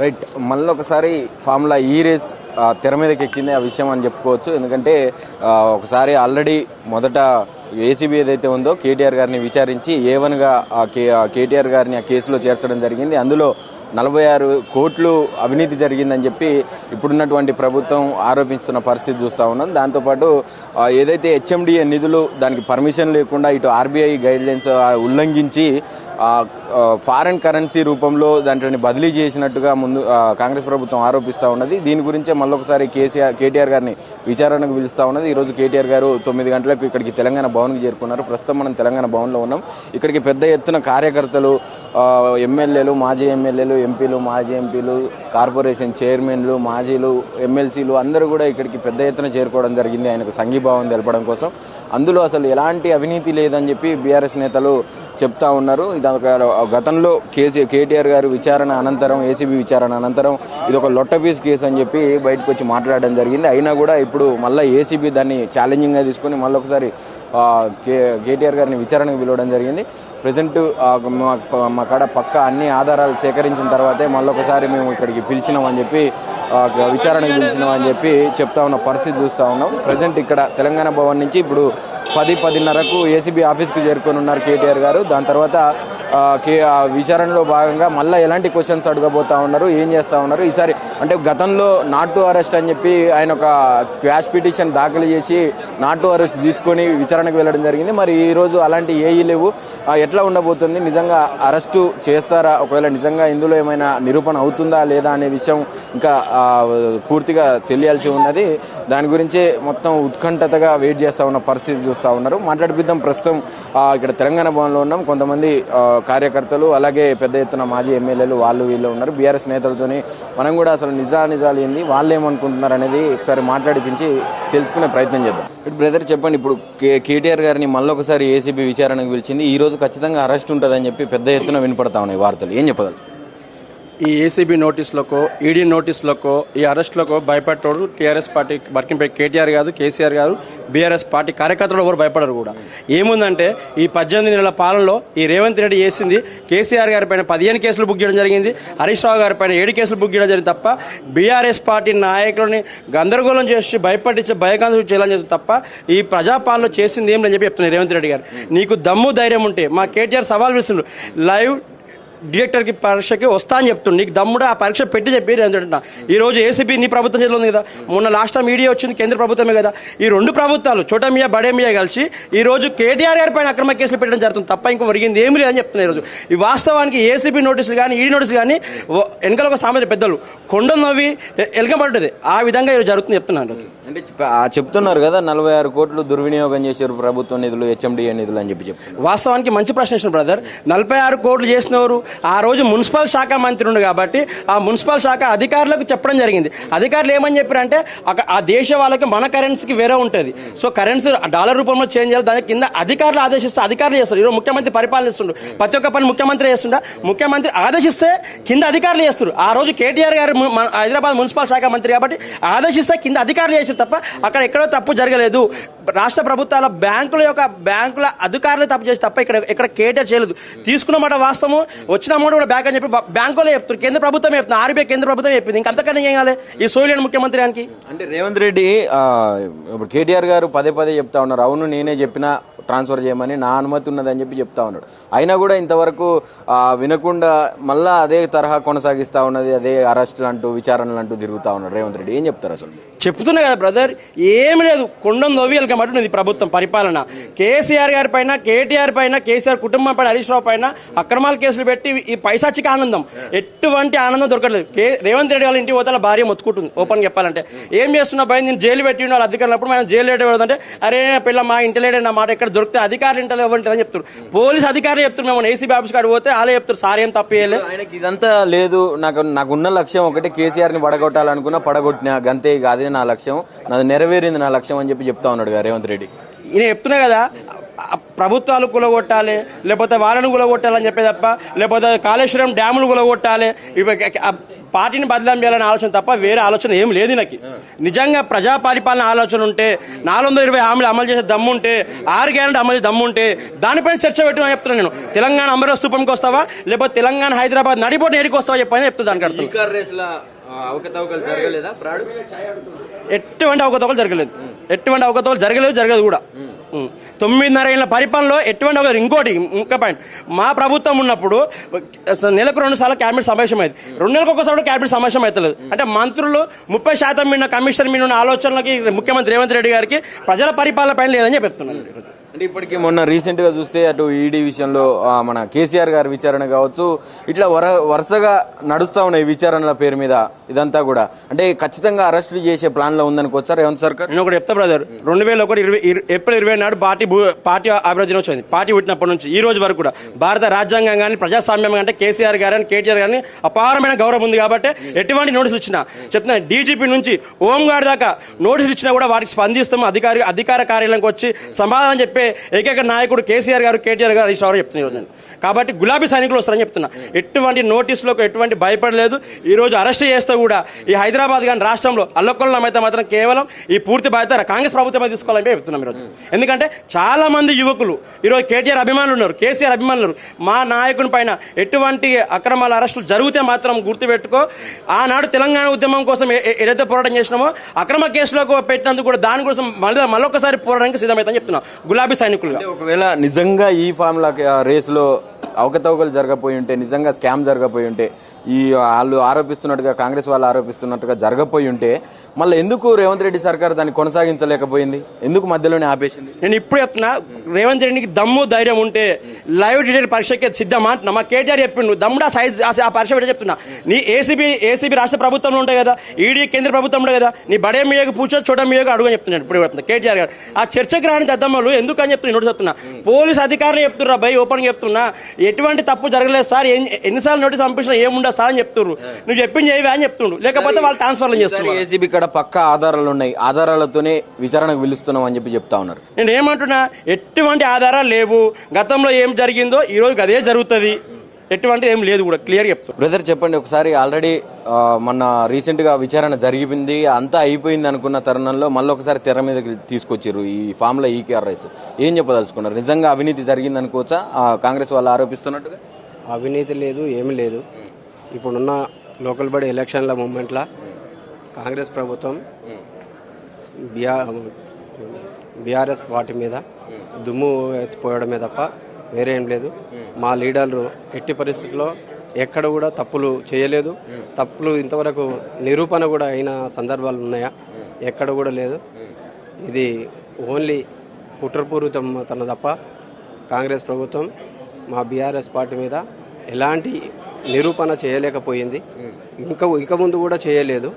Right, మళ్ళీ ఒకసారి formula ఈ రేస్ తెర మీదకి ఎక్కింది ఆ విషయం అని చెప్పుకోవచ్చు. ఎందుకంటే ఒకసారి ఆల్రెడీ మొదట ఏసీబీ ఏదైతే ఉందో కేటీఆర్ గారిని విచారించి ఏవన్గా కేటీఆర్ గారిని ఆ కేసులో చేర్చడం జరిగింది. అందులో 46 కోట్లు అవినీతి జరిగిందని చెప్పి ఇప్పుడున్నటువంటి ప్రభుత్వం ఆరోపిస్తున్న పరిస్థితి చూస్తూ ఉన్నాం. దాంతోపాటు ఏదైతే హెచ్ఎండిఏ నిధులు దానికి పర్మిషన్ లేకుండా ఇటు ఆర్బీఐ గైడ్లైన్స్ ఉల్లంఘించి ఫారెన్ కరెన్సీ రూపంలో దాంట్లోని బదిలీ చేసినట్టుగా ముందు కాంగ్రెస్ ప్రభుత్వం ఆరోపిస్తూ ఉన్నది. దీని గురించే మళ్ళొకసారి కేటీఆర్ గారిని విచారణకు పిలుస్తూ ఉన్నది. ఈరోజు కేటీఆర్ గారు 9 గంటలకు ఇక్కడికి తెలంగాణ భవన్కి చేరుకున్నారు. ప్రస్తుతం మనం తెలంగాణ భవన్లో ఉన్నాం. ఇక్కడికి పెద్ద ఎత్తున కార్యకర్తలు, ఎమ్మెల్యేలు, మాజీ ఎమ్మెల్యేలు, ఎంపీలు, మాజీ ఎంపీలు, కార్పొరేషన్ చైర్మన్లు, మాజీలు, ఎమ్మెల్సీలు అందరూ కూడా ఇక్కడికి పెద్ద ఎత్తున చేరుకోవడం జరిగింది ఆయనకు సంఘీభావం తెలపడం కోసం. అందులో అసలు ఎలాంటి అవినీతి లేదని చెప్పి బీఆర్ఎస్ నేతలు చెప్తా ఉన్నారు. ఇది గతంలో కేటీఆర్ గారు విచారణ అనంతరం, ఏసీబీ విచారణ అనంతరం ఇది ఒక లొట్టపీస్ కేసు అని చెప్పి బయటకు వచ్చి మాట్లాడడం జరిగింది. అయినా కూడా ఇప్పుడు మళ్ళీ ఏసీబీ దాన్ని ఛాలెంజింగ్గా తీసుకొని మళ్ళీ ఒకసారి కేటీఆర్ గారిని విచారణకు పిలవడం జరిగింది. ప్రజెంట్ మా కాడ పక్క అన్ని ఆధారాలు సేకరించిన తర్వాతే మళ్ళొకసారి మేము ఇక్కడికి పిలిచినామని చెప్పి విచారణకు పిలిచినామని చెప్పి చెప్తా ఉన్న పరిస్థితి చూస్తూ ఉన్నాం. ప్రజెంట్ ఇక్కడ తెలంగాణ భవన్ నుంచి ఇప్పుడు 10-10:30కు ఏసీబీ ఆఫీస్కి చేరుకొని ఉన్నారు కేటీఆర్ గారు. దాని తర్వాత విచారణలో భాగంగా మళ్ళీ ఎలాంటి క్వశ్చన్స్ అడగబోతా ఉన్నారు, ఏం చేస్తూ ఉన్నారు ఈసారి. అంటే గతంలో నాట్ టు అరెస్ట్ అని చెప్పి ఆయన ఒక క్వాష్ పిటిషన్ దాఖలు చేసి నాట్ టు అరెస్ట్ తీసుకొని విచారణకు వెళ్ళడం జరిగింది. మరి ఈరోజు అలాంటి ఏఈ లేవు. ఎట్లా ఉండబోతుంది, నిజంగా అరెస్టు చేస్తారా, ఒకవేళ నిజంగా ఇందులో ఏమైనా నిరూపణ అవుతుందా లేదా అనే విషయం ఇంకా పూర్తిగా తెలియాల్సి ఉన్నది. దాని గురించే మొత్తం ఉత్కంఠతగా వెయిట్ చేస్తూ ఉన్న పరిస్థితి చూస్తూ ఉన్నారు. మాట్లాడిపిద్దాం. ప్రస్తుతం ఇక్కడ తెలంగాణ భవన్లో ఉన్నాం. కొంతమంది కార్యకర్తలు అలాగే పెద్ద ఎత్తున మాజీ ఎమ్మెల్యేలు వాళ్ళు వీళ్ళు ఉన్నారు. బీఆర్ఎస్ నేతలతోని మనం కూడా అసలు నిజాలు ఏంది, వాళ్ళు ఏమనుకుంటున్నారు అనేది ఒకసారి మాట్లాడిపించి తెలుసుకునే ప్రయత్నం చేద్దాం. ఇప్పుడు బ్రదర్ చెప్పండి, ఇప్పుడు కేటీఆర్ గారిని మళ్ళీ ఒకసారి ఏసీబీ విచారణకు పిలిచింది. ఈ రోజు ఖచ్చితంగా అరెస్ట్ ఉంటుందని చెప్పి పెద్ద ఎత్తున వినపడతా ఉన్నాయి వార్తలు, ఏం చెప్పగలరు? ఈ ఏసీబీ నోటీసులకో, ఈడీ నోటీసులకో, ఈ అరెస్టులకో భయపడతాడు TRS party working president KTR కాదు, కేసీఆర్ గారు, బీఆర్ఎస్ పార్టీ కార్యకర్తలు ఎవరు భయపడరు కూడా. ఏముందంటే ఈ 18 నెలల పాలనలో ఈ రేవంత్ రెడ్డి చేసింది కేసీఆర్ గారి పైన 15 కేసులు బుక్ చేయడం జరిగింది, హరీష్ రావు గారి పైన 7 కేసులు బుక్ చేయడం జరిగింది తప్ప బీఆర్ఎస్ పార్టీ నాయకులని గందరగోళం చేసి భయపడించే భయకాంక్ష చేయాలని చేస్తుంది తప్ప ఈ ప్రజాపాలన చేసింది ఏం అని చెప్పి చెప్తున్నారు రేవంత్ రెడ్డి గారు. నీకు దమ్ము ధైర్యం ఉంటే మా కేటీఆర్ సవాల్ విస్తున్నారు, లైవ్ డైరెక్టర్కి పరీక్షకి వస్తా అని చెప్తుంది. నీకు దమ్ముడు ఆ పరీక్ష పెట్టి చెప్పి అంటున్నా. ఈ రోజు ఏసీబీ నీ ప్రభుత్వం చేతిలో ఉంది కదా, మొన్న లాస్ట్ టైం మీడియా వచ్చింది కేంద్ర ప్రభుత్వమే కదా. ఈ 2 ప్రభుత్వాలు చోటమియా బడేమియా కలిసి ఈ రోజు కేటీఆర్ గారి పైన అక్రమ కేసులు పెట్టడం జరుగుతుంది తప్ప ఇంకో ఒరిగింది ఏమి లేదని చెప్తున్నారు. ఈరోజు ఈ వాస్తవానికి ఏసీబీ నోటీసులు కానీ ఈడీ నోటీసులు కానీ వెనకాల ఒక సామాన్య పెద్దలు కొండ నవ్వి ఎలగబడ్డది ఆ విధంగా ఈరోజు జరుగుతుంది చెప్తున్నాను. అంటే చెప్తున్నారు కదా 46 కోట్లు దుర్వినియోగం చేశారు ప్రభుత్వ నిధులు, హెచ్ఎండిఏ నిధులు అని చెప్పి వాస్తవానికి మంచి ప్రశ్న వేసిన బ్రదర్. 46 కోట్లు చేసినవారు ఆ రోజు మున్సిపల్ శాఖ మంత్రి ఉండు కాబట్టి ఆ మున్సిపల్ శాఖ అధికారులకు చెప్పడం జరిగింది. అధికారులు ఏమని చెప్పారంటే ఆ దేశ వాళ్ళకి మన కరెన్సీకి వేరే ఉంటుంది, సో కరెన్సీ డాలర్ రూపంలో చేంజ్ చేయాలి, దాని కింద అధికారులు ఆదేశిస్తే అధికారులు చేస్తారు. ఈరోజు ముఖ్యమంత్రి పరిపాలనిస్తుండ్రు, ప్రతి ఒక్క పని ముఖ్యమంత్రి చేస్తుండ, ముఖ్యమంత్రి ఆదేశిస్తే కింద అధికారులు చేస్తారు. ఆ రోజు కేటీఆర్ గారు హైదరాబాద్ మున్సిపల్ శాఖ మంత్రి కాబట్టి ఆదేశిస్తే కింద అధికారులు చేస్తారు తప్ప అక్కడ ఎక్కడో తప్పు జరగలేదు. రాష్ట్ర ప్రభుత్వాల బ్యాంకుల అధికారులు తప్పు చేసి తప్ప ఇక్కడ కేటీఆర్ చేయలేదు. తీసుకున్న మాట వాస్తవం, వచ్చిన అమౌంట్ కూడా బ్యాక్ అని చెప్పి బ్యాంకులో చెప్తారు, కేంద్ర ప్రభుత్వం చెప్తున్నారు, ఆర్బీఐ కేంద్ర ప్రభుత్వం చెప్పింది. ఇంకంతకన్నా ఏం కావాలి ఈ సోలియన్ ముఖ్యమంత్రికి. అంటే రేవంత్ రెడ్డి ఇప్పుడు కేటీఆర్ గారు పదే చెప్తా ఉన్నారు, అవును నేనే చెప్పినా ట్రాన్స్ఫర్ చేయమని, నా అనుమతి ఉన్నదని చెప్పి చెప్తా ఉన్నాడు. అయినా కూడా ఇంతవరకు వినకుండా మళ్ళా అదే తరహా కొనసాగిస్తా ఉన్నది, అదే అరెస్టులు అంటూ విచారణలు అంటూ తిరుగుతా ఉన్నాడు రేవంత్ రెడ్డి. ఏం చెప్తారు అసలు? చెప్తున్నా కదా బ్రదర్, ఏమి లేదు, కొండం నవ్వియలక మటున్నది ప్రభుత్వం పరిపాలన. కేసీఆర్ గారి పైన, కేటీఆర్ పైన, కేసీఆర్ కుటుంబం పైన, హరీష్ రావు పైన అక్రమాల కేసులు పెట్టి ఈ పైసాచిక ఆనందం, ఎటువంటి ఆనందం దొరకలేదు. రేవంత్ రెడ్డి వాళ్ళ ఇంటి పోతే భార్య మొత్తుకుంటుంది. ఓపెన్ చెప్పాలంటే ఏం చేస్తున్నా భయ, నేను జైలు పెట్టి వాళ్ళు అధికారులప్పుడు మనం జైలు లేదంటే అరే పిల్ల మా ఇంటి లేడే నా మాట ఎక్కడ దొరికితే అధికారులు ఇంట్లో ఇవ్వంటారని చెప్తారు. పోలీసు అధికారులు చెప్తారు, మేము ఏసీబీ ఆఫీస్ కాడికి పోతే వాళ్ళే చెప్తారు సార్ ఏం తప్పు చేయలేదు, ఆయనకి ఇదంతా లేదు, నాకున్న లక్ష్యం ఒకటి కేసీఆర్ ని పడగొట్టాలనుకున్నా పడగొట్టినా గంతే, అదే నా లక్ష్యం, నాది నెరవేరింది నా లక్ష్యం అని చెప్పి చెప్తా ఉన్నాడు రేవంత్ రెడ్డి. ఈయన చెప్తున్నా కదా ప్రభుత్వాలు కూలగొట్టాలి, లేకపోతే వాళ్ళను కూలగొట్టాలని చెప్పే తప్ప, లేకపోతే కాళేశ్వరం డ్యాములు కూలగొట్టాలి, పార్టీని బదలాం చేయాలనే ఆలోచన తప్ప వేరే ఆలోచన ఏం లేదు నాకు. నిజంగా ప్రజా పరిపాలన ఆలోచన ఉంటే 420 హామీలు అమలు చేసే దమ్ముంటే 6 గ్యారెంటీ అమలు దమ్ముంటే దానిపైన చర్చ పెట్టమని చెప్తున్నాను నేను. తెలంగాణ అమరావతి స్థూపంకి వస్తావా లేకపోతే తెలంగాణ హైదరాబాద్ నడిపోటీ ఏడికి వస్తావా చెప్పని చెప్తా. దానికి అర్థం ఎటువంటి అవకతవకలు జరగలేదు, ఎటువంటి అవకతవకలు జరగలేదు కూడా. 9.5 ఏళ్ల పరిపాలనలో ఎటువంటి ఇంకోటి ఇంకా పాయింట్, మా ప్రభుత్వం ఉన్నప్పుడు నెలకు 2 సార్లు క్యాబినెట్ సమావేశం అయింది, 2 నెలలకు ఒకసారి క్యాబినెట్ సమావేశం అవుతలేదు. అంటే మంత్రులు 30% మీద కమిషన్ మీద ఉన్న ఆలోచనలకి ముఖ్యమంత్రి రేవంత్ రెడ్డి గారికి ప్రజల పరిపాలన పైన లేదని చెప్తున్నాను. అంటే ఇప్పటికీ మొన్న రీసెంట్ గా చూస్తే అటు ఈడీ విషయంలో మన కేసీఆర్ గారి విచారణ కావచ్చు, ఇట్లా వరుసగా నడుస్తా ఉన్నాయి విచారణల పేరు మీద ఇదంతా కూడా. అంటే ఖచ్చితంగా అరెస్టులు చేసే ప్లాన్ లో ఉందనుకోవచ్చా రేవంత్ సర్కార్? నేను ఒకటి చెప్తా బ్రదర్, 2001 ఏప్రిల్ 20 నాడు పార్టీ అభివృద్ధి వచ్చింది. పార్టీ పుట్టినప్పటి నుంచి ఈ రోజు వరకు కూడా భారత రాజ్యాంగం కానీ ప్రజాస్వామ్యం అంటే కేసీఆర్ గారు కేటీఆర్ గారిని అపారమైన గౌరవం ఉంది కాబట్టి ఎటువంటి నోటీసులు ఇచ్చినా చెప్తున్నా, డీజీపీ నుంచి హోంగార్డ్ దాకా నోటీసులు ఇచ్చినా కూడా వాటికి స్పందిస్తాము, అధికార కార్యాలయంకి వచ్చి సమాధానం చెప్పే ఏకైక నాయకుడు కేసీఆర్ గారు కేటీఆర్ గారు ఈశ్వర చెప్తున్నాను. కాబట్టి గులాబీ సైనికులు వస్తారని చెప్తున్నా. ఎటువంటి నోటీసులకు ఎటువంటి భయపడలేదు. ఈ రోజు అరెస్ట్ చేస్తే కూడా ఈ హైదరాబాద్ కానీ రాష్ట్రంలో అల్లకొల్లం అయితే మాత్రం కేవలం ఈ పూర్తి బాధ్యత కాంగ్రెస్ ప్రభుత్వమే తీసుకోవాలని చెప్తున్నాం ఈరోజు. ఎందుకంటే చాలా మంది యువకులు ఈరోజు కేటీఆర్ అభిమానులు ఉన్నారు, కేసీఆర్ అభిమానులు ఉన్నారు. మా నాయకుని పైన ఎటువంటి అక్రమాల అరెస్టులు జరిగితే మాత్రం గుర్తుపెట్టుకో, ఆనాడు తెలంగాణ ఉద్యమం కోసం ఏదైతే పోరాటం చేసినామో అక్రమ కేసులకు పెట్టినందుకు కూడా దానికోసం మళ్ళొకసారి పోరాటానికి సిద్ధమైతే చెప్తున్నాం గులాబీ సైనికులుగా. ఒకవేళ నిజంగా ఈ ఫార్ములా రేసులో అవకతవకలు జరగపోయి ఉంటే, నిజంగా స్కామ్ జరగపోయి ఉంటే, ఈ వాళ్ళు ఆరోపిస్తున్నట్టుగా కాంగ్రెస్ వాళ్ళు ఆరోపిస్తున్నట్టుగా జరగపోయి ఉంటే మళ్ళీ ఎందుకు రేవంత్ రెడ్డి సర్కార్ దాన్ని కొనసాగించలేకపోయింది? ఎందుకు మధ్యలోనే ఆపేసింది? నేను ఇప్పుడు చెప్తున్నా, రేవంత్ రెడ్డికి దమ్ము ధైర్యం ఉంటే లైవ్ డీటెయిల్ పరీక్షకి సిద్ధమా అంటున్నా. మా కేటీఆర్ చెప్పిండు దమ్ముడా సైజ్ ఆ పరీక్ష పెట్టి చెప్తున్నా. నీ ఏసీబీ రాష్ట్ర ప్రభుత్వంలో ఉంటాయి కదా, ఈడీ కేంద్ర ప్రభుత్వం ఉంటాయి కదా, నీ బడే మీయకు పూచో చోట మీయకు అడుగు చెప్తున్నాను. ఇప్పుడు చెప్తున్నా కేటీఆర్ గారు ఆ చర్చకు రాని దద్దమ్మలు ఎందుకు అని చెప్తున్నా. నోటీస్ చెప్తున్నా, పోలీస్ అధికారులు చెప్తున్నా బై ఓపెన్ చెప్తున్నా, ఎటువంటి తప్పు జరగలేదు సార్, ఎన్నిసార్లు నోటీస్ పంపించినా ఏముండదు సార్ అని చెప్తున్నారు. నువ్వు చెప్పింది ఏవి అని చెప్తుండ్రు, లేకపోతే వాళ్ళు ట్రాన్స్ఫర్లు చేస్తున్నారు. ఏసీబీ ఇక్కడ పక్కా ఆధారాలు ఉన్నాయి, ఆధారాలతోనే విచారణకు పిలుస్తున్నాం అని చెప్తా ఉన్నారు. నేను ఏమంటున్నా, ఎటువంటి ఆధారాలు లేవు. గతంలో ఏం జరిగిందో ఈ రోజు అదే జరుగుతుంది, ఎటువంటి ఏం లేదు కూడా క్లియర్ చెప్తాను. బ్రదర్ చెప్పండి ఒకసారి, ఆల్రెడీ మొన్న రీసెంట్ గా విచారణ జరిగింది, అంతా అయిపోయింది అనుకున్న తరుణంలో మళ్ళీ ఒకసారి తెర మీద తీసుకొచ్చారు ఈ ఫామ్లో ఈకేఆర్ రైస్. ఏం చెప్పదలుచుకున్నారు? నిజంగా అవినీతి జరిగింది అనుకోవచ్చా కాంగ్రెస్ వాళ్ళు ఆరోపిస్తున్నట్టుగా? అవినీతి లేదు, ఏమి లేదు. ఇప్పుడున్న లోకల్ బాడీ ఎలక్షన్ల మూమెంట్లో కాంగ్రెస్ ప్రభుత్వం బీఆర్ఎస్ పార్టీ మీద దుమ్ము ఎత్తిపోయడమే తప్ప వేరే ఏం లేదు. మా లీడర్లు ఎట్టి పరిస్థితుల్లో ఎక్కడ కూడా తప్పులు చేయలేదు. తప్పులు ఇంతవరకు నిరూపణ కూడా అయిన సందర్భాలు ఉన్నాయా? ఎక్కడ కూడా లేదు. ఇది ఓన్లీ కుట్రపూరితం తప్ప కాంగ్రెస్ ప్రభుత్వం మా బీఆర్ఎస్ పార్టీ మీద ఎలాంటి నిరూపణ చేయలేకపోయింది. ఇంకా ముందు కూడా చేయలేదు.